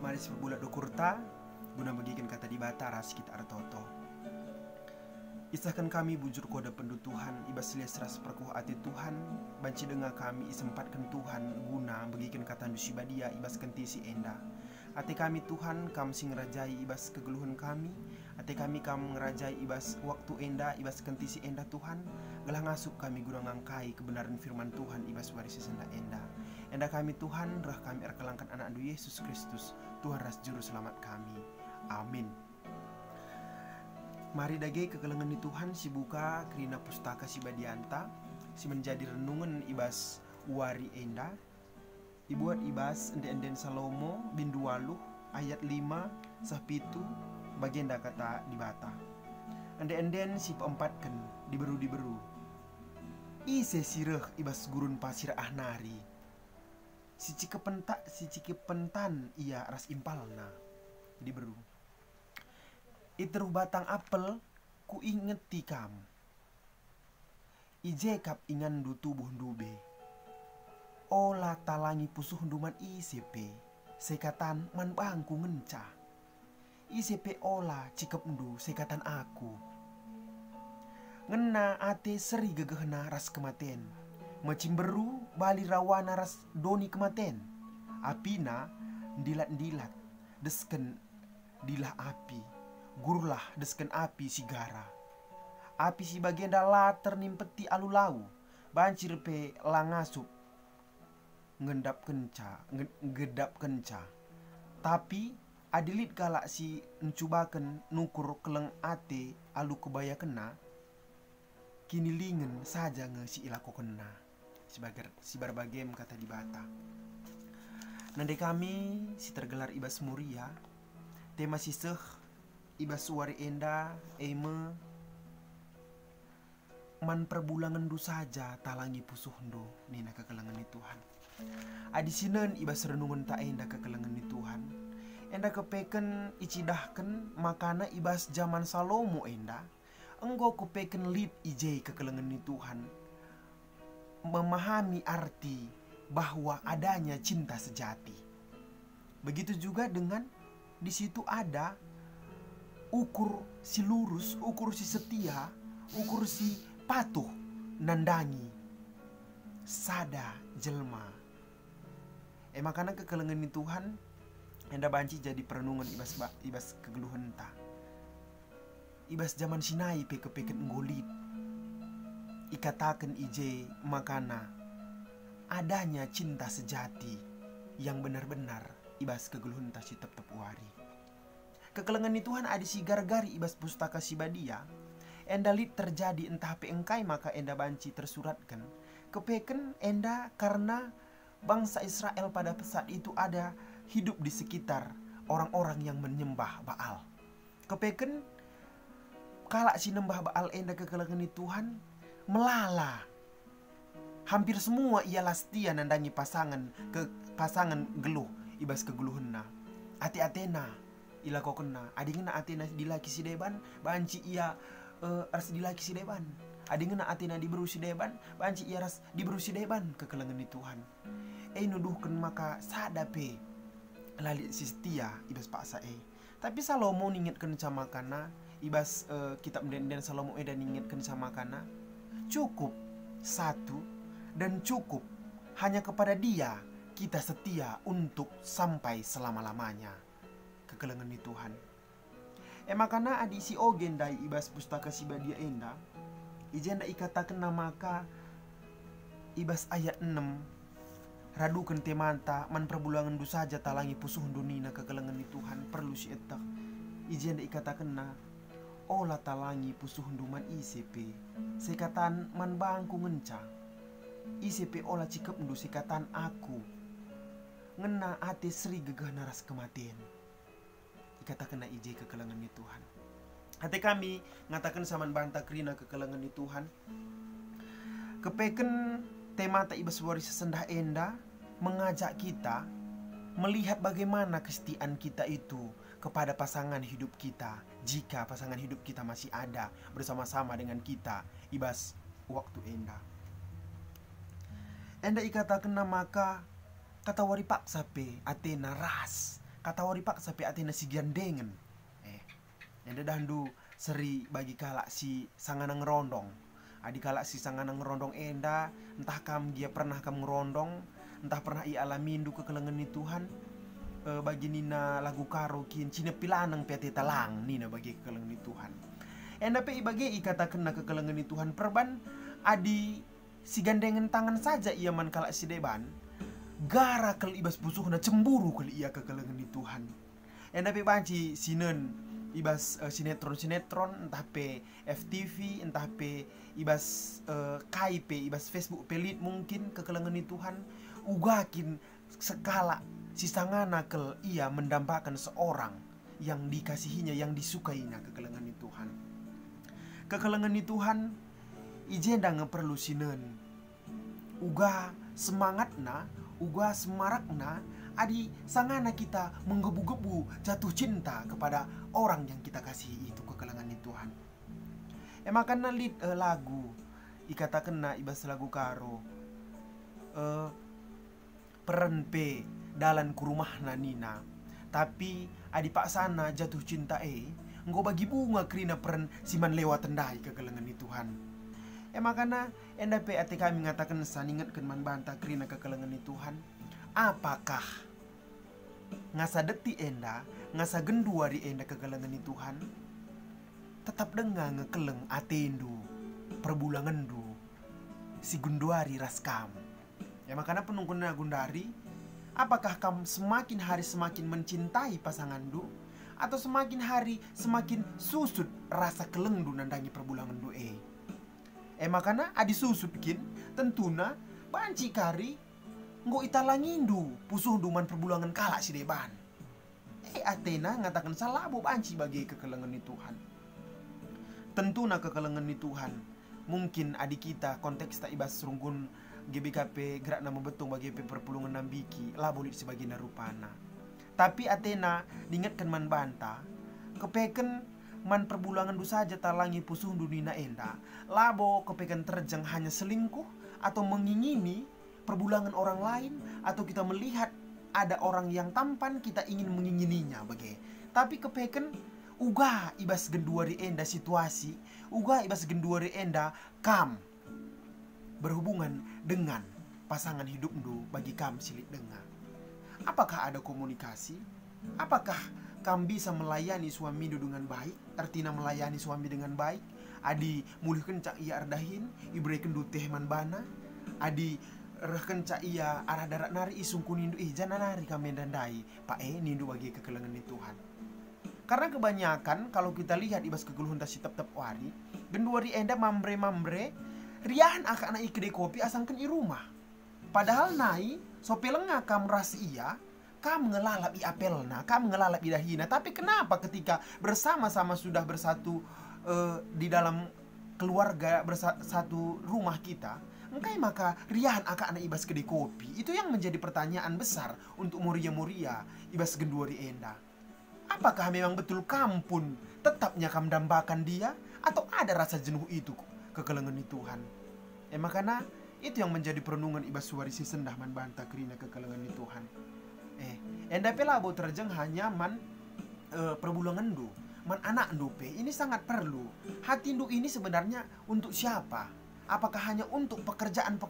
Mari sebulat dokurta guna bagikan kata di bata ras kita artoto. Isahkan kami bujur kode pendu Tuhan, ibas lesras perkuh ati Tuhan, banci dengar kami isempatkan Tuhan guna bagikan kata dusi badia ibas kentisi enda. Ate kami Tuhan kam sing ngerajai ibas kegeluhan kami, ate kami kam ngerajai ibas waktu enda ibas kentisi enda Tuhan, gelah ngasuk kami guna ngangkai kebenaran firman Tuhan ibas waris senda enda. Enda kami Tuhan, rah kami erkelangkan anak anu Yesus Kristus, Tuhan ras juru selamat kami. Amin. Mari dage kekelengan di Tuhan si buka kerina pustaka si badianta, si menjadi renungan ibas wari enda. Ibuat ibas enden Salomo bin 20 ayat 5 sapitu bagian da kata di bata. Enden si peempatkan diberu ise sireh ibas gurun pasir ahnari. Si cikepentan ia ras impalna diberu. Iteruh batang apel ku ingeti kam. Ije kap ingan du tubuh dube. Ola talangi pusuh duman ICP sekatan man bangku ngenca. ICP ola cikep ndu sekatan aku. Ngena ate seri gegehna ras kematen. Macimberu bali rawana ras doni kematen. Apina dilat desken dilah api. Gurlah desken api sigara. Api si bagian later nimpeti alulau. Bancir pe langasup gedap kenca. Tapi adilit galak si mencubakan nukur keleng ate alu kebaya kena. Kini lingen saja nge si ilako kena. Si barbagem kata di bata. Nande kami si tergelar ibas muria. Tema siseh ibas suari enda eme man perbulangan du saja talangi pusuhndo nina kekelangan ni Tuhan. Adi sinen ibas renungan tak enda kekelangan ni Tuhan. Enda kepeken icidahken makana ibas zaman Salomo enda. Engkau kepeken lid ijai kekelangan ni Tuhan. Memahami arti bahwa adanya cinta sejati. Begitu juga dengan di situ ada ukur si lurus, ukur si setia, ukur si patuh, nandangi, sada jelma. Makana kekelengan ni Tuhan, enda banci jadi perenungan ibas kegeluhan ta. Ibas zaman Sinai peke-peket nggolit. Ikatakan ije makana adanya cinta sejati yang benar-benar ibas kegeluhan ta si tep-tep wari. Kekelengan ni Tuhan ada si gargari ibas pustaka si badia. Enda lit terjadi entah pe engkai maka enda banci tersuratkan. Kepeken enda karena bangsa Israel pada saat itu ada hidup di sekitar orang-orang yang menyembah Baal. Kepeken kalak si nembah Baal enda kekelengan ni Tuhan melala. Hampir semua ialah setia nandangi pasangan geluh ibas kegeluhenna. Ati-atena ila kau kena adingna atena dilaki si deban banci ia ras dilaki si deban adingna atena diberu si deban banci ia ras diberu si deban kekelengan ni Tuhan nuduhkan maka sadape lalit si setia ibas paksa tapi Salomo ningetkan sama kana ibas kitab den Salomo dan ningetkan sama kana cukup satu dan cukup hanya kepada dia kita setia untuk sampai selama-lamanya. Kekelengan di Tuhan. Makana adi si ogen dai ibas pustaka si badia enda. Ijenda ikatakan namaka ibas ayat 6. Radukan temanta man perbulangan du saja talangi pusuh dunina kekelengan di Tuhan perlu si etak. Ijenda ikatakan na ola talangi pusuh duman ICP. Sekatan man bangku ngenca. ICP ola cikep ndu sekatan aku. Ngena ate seri gegah naras kematian. Katakan na ije kekelangan di Tuhan. Hati kami ngatakan saman banta kerina kekelangan di Tuhan. Kepeken tema tak ibas wari sesendah enda mengajak kita melihat bagaimana kesetiaan kita itu kepada pasangan hidup kita. Jika pasangan hidup kita masih ada bersama-sama dengan kita ibas waktu enda. Enda ikatakan maka kata wari paksa pe atena ras kata wari pak sampai Athena si gandengan. Yang dahandu seri bagi kalak si sanganang ngerondong. Adi kalak si sanganang ngerondong enda, entah kam dia pernah kam ngerondong, entah pernah ia alamin du kekelengan ni Tuhan. Bagi nina lagu karo kin cina pilanang pete talang nina bagi kekelengan ni Tuhan. Enda pe ibagi ikata kena kekelengan ni Tuhan perban adi si gandengan tangan saja ia man kalak si deban. Gara kel ibas pusuhna cemburu kel ia kekelengan ni Tuhan. Enda pe banci sinen ibas sinetron entah pe FTV entah pe ibas KIP ibas Facebook pelit mungkin kekelengan ni Tuhan ugakin sekala si sangana kel ia mendambakan seorang yang dikasihinya yang disukainya kekelengan ni Tuhan. Kekelengan ni Tuhan ijenda ngeperlu sinen uga semangatna uga semarakna adi sangana kita menggebu-gebu jatuh cinta kepada orang yang kita kasihi itu kekelengan ni Tuhan. Makana lagu ikata kena ibas lagu karo peren pe dalan ku rumahna nina tapi adi pak sana jatuh cinta enggo bagi bunga krina peren siman lewat tendai kekelengan ni Tuhan. Makana enda pe ati kami ngatakan saningatkeun man banta krina kekelengan ni Tuhan. Apakah ngasa deti enda, ngasa genduari enda kekelengan ni Tuhan? Tetap dengar ngekeleng atendu, perbulangan du, si gunduari raskam. Makana penungkuna gundari, apakah kamu semakin hari semakin mencintai pasangan du? Atau semakin hari semakin susut rasa keleng du nandangi perbulangan du makana adi susut kin, tentuna banci kari nggo italangindu pusuh duman perbulangan kalak si deban. Athena ngatakan salah bo banci bagi kekelengan ni Tuhan. Tentuna kekelengan ni Tuhan. Mungkin adik kita konteks tak ibas rungkun GBKP gerak nama betung bagi perpulungan nambiki lah boleh sebagai narupana. Tapi Athena diingatkan man banta kepeken man perbulangan du saja talangi pusuh dunina enda labo kepeken terjang hanya selingkuh atau mengingini perbulangan orang lain atau kita melihat ada orang yang tampan kita ingin mengingininya bagai. Tapi kepeken uga ibas genduari enda situasi, uga ibas genduari enda kam berhubungan dengan pasangan hidupmu bagi kam silit dengar. Apakah ada komunikasi? Apakah kam bisa melayani suami dengan baik? Artinya melayani suami dengan baik. Adi mulihkeun cak ia ardahin, ibrekeun du teh man bana. Adi rehken cak ia arah darat nari isungku nindu jana nari kami dandai pak nindu bagi kekelengan ni Tuhan. Karena kebanyakan kalau kita lihat ibas kegeluhan tasi tep wari genduari enda mambre riahan akan naik kedai kopi asangkan i rumah. Padahal nai sopelenga kam ras ia kam ngelalap i apelna kam ngelalap i dahina. Tapi kenapa ketika bersama-sama sudah bersatu di dalam keluarga bersatu rumah kita engkai maka riahan akan anak ibas kedai kopi? Itu yang menjadi pertanyaan besar untuk muria-muria ibas genduari enda. Apakah memang betul kampun tetapnya kam dambakan dia atau ada rasa jenuh itu kekelengan ni Tuhan? Makana itu yang menjadi perenungan ibas suarisi sendah man banta krina kekelengan ni Tuhan. Enda pelabo terjeng hanya man perbulangan du, man anak du pe. Ini sangat perlu. Hati du ini sebenarnya untuk siapa? Apakah hanya untuk pekerjaan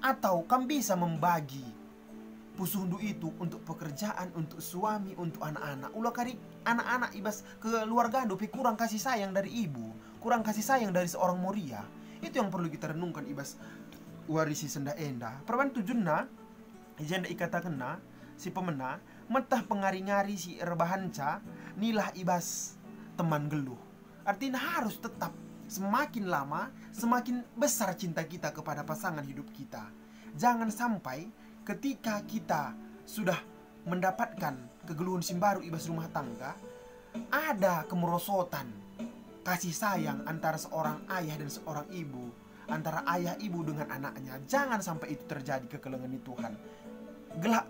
atau kam bisa membagi pusundu itu untuk pekerjaan, untuk suami, untuk anak-anak? Ulah kari anak-anak ibas keluarga dope kurang kasih sayang dari ibu, kurang kasih sayang dari seorang muria. Itu yang perlu kita renungkan ibas warisi senda enda. Perban tujunna janda ikata kena si pemena metah pengari-ngari si rebahanca nilah ibas teman geluh. Artinya harus tetap semakin lama, semakin besar cinta kita kepada pasangan hidup kita. Jangan sampai ketika kita sudah mendapatkan kegeluhan simbaru ibas rumah tangga, ada kemerosotan kasih sayang antara seorang ayah dan seorang ibu, antara ayah ibu dengan anaknya. Jangan sampai itu terjadi kekelengan di Tuhan. Gelak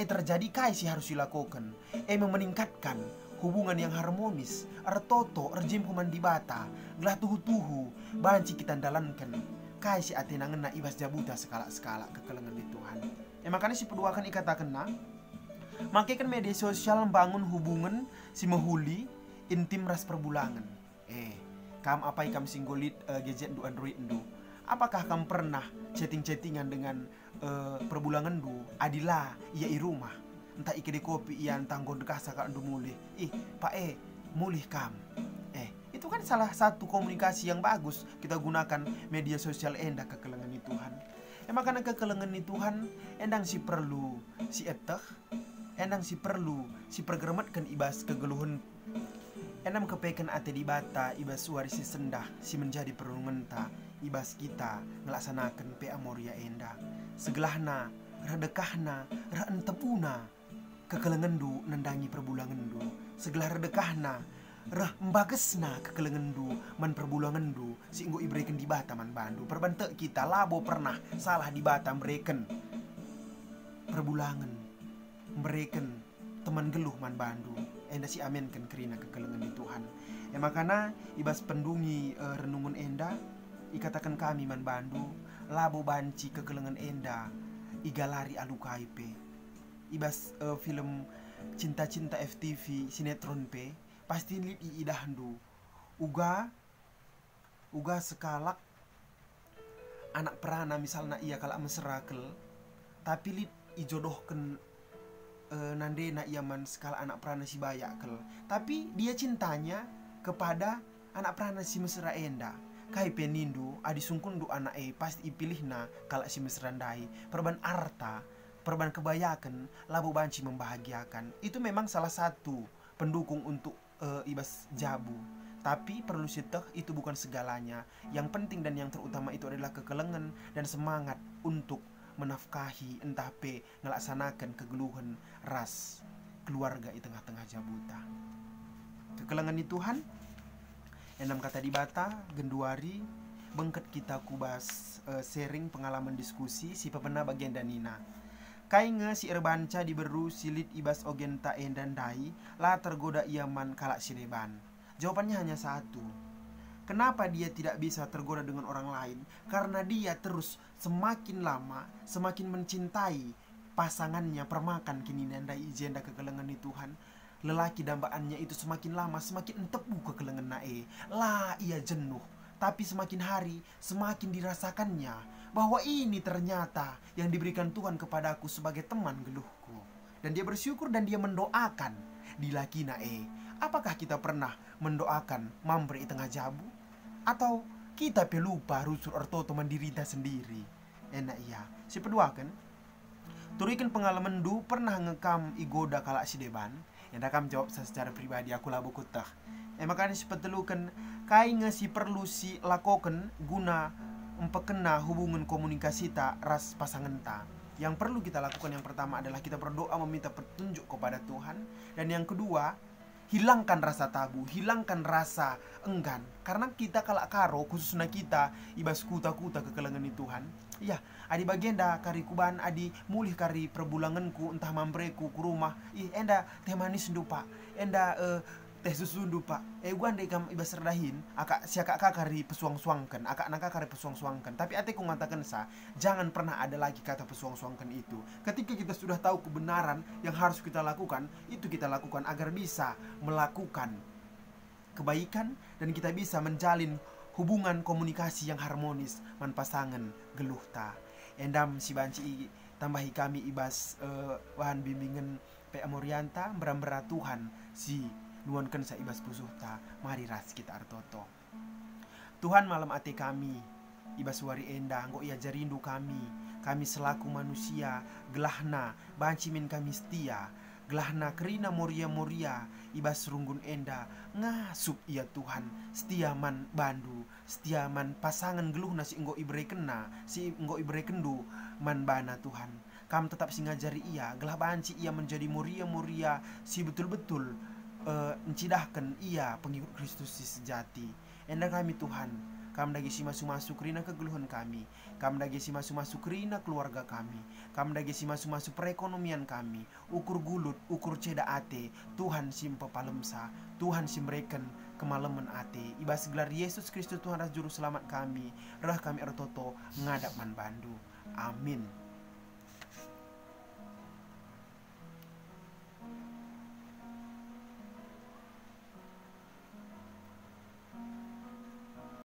terjadi kaisi harus dilakukan. Meningkatkan hubungan yang harmonis, artoto, rejim human dibata, gelah tuhu-tuhu, banci kita dalankan, kaisi Athena ngena ibas jabuta skala-skala kekelengan di Tuhan. Makanya si peduakan ikatakan Makanya kan media sosial membangun hubungan si mahuli intim ras perbulangan. Kam apa ikam singgolit gadget du Android du? Apakah kamu pernah chatting-chattingan dengan perbulangan du? Adila iya i rumah. Entah ikede kopi iya entah god kasa kak du mulih. Pak mulih kam. Itu kan salah satu komunikasi yang bagus kita gunakan media sosial enda kekelengan ni Tuhan. Makanya kekelengan ni Tuhan endang si perlu si eteh, endang si perlu si pergerematkan ibas kegeluhun. Endam kepekan ate di bata ibas suari si sendah si menjadi perlungan ta ibas kita ngelaksanakan pe amoria enda. Segelahna, redekahna, entepuna kekelengan du nendangi perbulangan du. Segelah redekahna mbagesna kekelengan du man perbulangan du si inggo ibreken di bata man bandu. Perbantek kita labo pernah salah di bata mereken perbulangan mereken teman geluh man bandu. Enda si amen kan kerina kekelengan di Tuhan. Makana ibas pendungi renungan enda ikatakan kami man bandu labo banci kekelengan enda igalari alukaipe. Ibas film cinta-cinta FTV sinetron pe pasti lit iidahandu uga sekalak anak perana misalnya iya kalak meserakel tapi lit ijodohkan nande na iaman skala anak perana si bayakel, tapi dia cintanya kepada anak perana si mesra enda. Kai penindu adi sungkun du anak pasti ipilihna kalak si mesra ndai. Perban arta, perban kebayakan, labu banci membahagiakan. Itu memang salah satu pendukung untuk ibas jabu. Tapi perlu siteh itu bukan segalanya. Yang penting dan yang terutama itu adalah kekelengan dan semangat untuk menafkahi entah pe ngelaksanakan kegeluhan ras keluarga di tengah-tengah jabuta. Kekelengan di Tuhan enam kata di bata genduari bengket kita kubas sharing pengalaman diskusi si pepena bagian danina. Kainge si erbanca diberu silit ibas ogenta endan dai la tergoda iaman kalak sireban. Jawabannya hanya satu. Kenapa dia tidak bisa tergoda dengan orang lain? Karena dia terus semakin lama semakin mencintai pasangannya permakan kini nanda ijenda kekelengan di Tuhan. Lelaki dambaannya itu semakin lama semakin entepu kekelengan nae. Lah ia jenuh. Tapi semakin hari semakin dirasakannya bahwa ini ternyata yang diberikan Tuhan kepadaku sebagai teman geluhku. Dan dia bersyukur dan dia mendoakan di laki nae. Apakah kita pernah mendoakan mambre di tengah jabu? Atau kita pelupa rusur ortoto mendirita sendiri? Enak iya. Si kedua kan turikan pengalaman du pernah ngekam igoda kalak si deban. Yang nakam jawab secara pribadi aku labu kutah. Makanya si petelukan kai ngesi perlu si lakokan guna empekena hubungan komunikasi ta ras pasangan ta. Yang perlu kita lakukan yang pertama adalah kita berdoa meminta petunjuk kepada Tuhan. Dan yang kedua, hilangkan rasa tabu, hilangkan rasa enggan. Karena kita kalak karo, khususnya kita ibas kuta-kuta kekelengan di Tuhan. Iya, adi bagenda kari kuban, adi mulih kari perbulanganku, entah mambreku ku rumah. Enda teh manis ndu pak, enda teh susu ndu pak. Gua andai kam ibas redahin, akak siakak kari pesuang-suangkan, akak naka kari pesuang-suangkan. Tapi ateku mengatakan jangan pernah ada lagi kata pesuang-suangkan itu. Ketika kita sudah tahu kebenaran yang harus kita lakukan, itu kita lakukan agar bisa melakukan kebaikan dan kita bisa menjalin hubungan komunikasi yang harmonis man pasangan geluh ta. Endam si banci tambahi kami ibas wahan bimbingan pe amorianta berambara Tuhan si nuankan sa ibas pusuh ta mari ras kita artoto. Tuhan malam ate kami ibas wari enda nggo ia jarindu kami selaku manusia gelahna banci min kami setia gelahna kerina moria ibas runggun enda ngasup ia Tuhan setiaman bandu setiaman pasangan geluhna si enggo ibrekena si enggo ibrekendu man bana Tuhan kam tetap singajari ia gelah banci ia menjadi moria si betul-betul encidahkan ia pengikut Kristus si sejati enda kami Tuhan kam dagi si masu-masu kerina kegeluhan kami kam dagi si masu-masu kerina keluarga kami kam dagi si masu-masu perekonomian kami ukur gulut ukur ceda ate Tuhan sim pepalemsa Tuhan sim reken kemaleman ate ibas gelar Yesus Kristus Tuhan ras juru selamat kami rah kami ertoto ngadap man bandu amin.